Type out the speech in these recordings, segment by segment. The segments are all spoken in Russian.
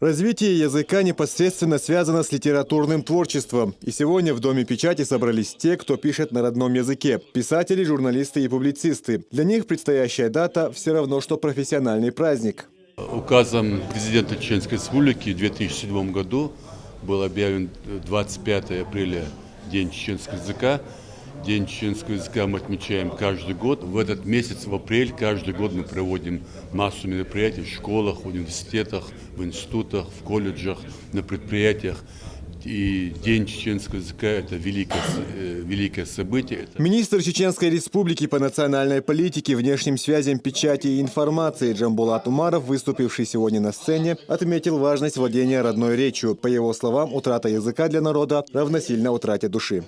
Развитие языка непосредственно связано с литературным творчеством. И сегодня в Доме печати собрались те, кто пишет на родном языке – писатели, журналисты и публицисты. Для них предстоящая дата – все равно, что профессиональный праздник. Указом президента Чеченской Республики в 2007 году был объявлен 25 апреля День чеченского языка. День чеченского языка мы отмечаем каждый год. В этот месяц, в апрель, каждый год мы проводим массу мероприятий в школах, в университетах, в институтах, в колледжах, на предприятиях. И День чеченского языка – это великое событие. Министр Чеченской Республики по национальной политике, внешним связям, печати и информации Джамбулат Умаров, выступивший сегодня на сцене, отметил важность владения родной речью. По его словам, утрата языка для народа равносильно утрате души.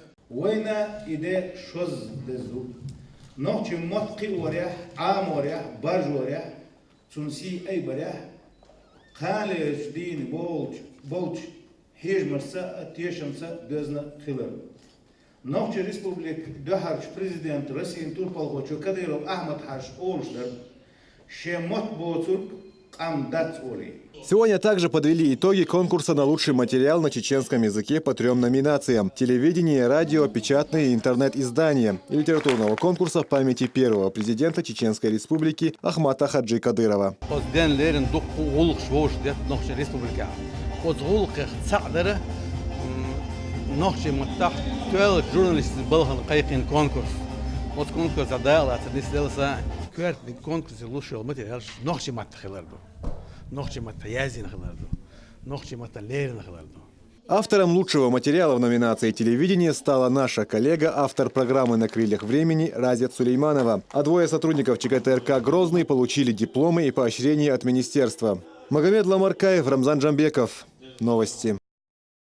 Хижмарса, тешимса, безна хилер. Нохче республик дахарч президент России Турпалгочу Кадыров Ахмад Хаш Олшдер шемот боцурк амдац ори. Сегодня также подвели итоги конкурса на лучший материал на чеченском языке по 3 номинациям – телевидение, радио, печатные и интернет-издания и литературного конкурса в памяти первого президента Чеченской Республики Ахмата Хаджи Кадырова. وزغولك تصعدره نخشى متاح توال جورناليست بالهن قايقين كونكورس وتكونكورس عدالة تنسلسا كوارت كونكورس لوشو ماتيريالش نخشى مت خلاردو نخشى مت يازين خلاردو نخشى مت ليرن خلاردو. Автором лучшего материала в номинации «Телевидение» стала наша коллега, автор программы «На крыльях времени» Разят Сулейманова. А двое сотрудников ЧКТРК «Грозный» получили дипломы и поощрения от министерства. Магомед Ламаркаев, Рамзан Джамбеков. Новости.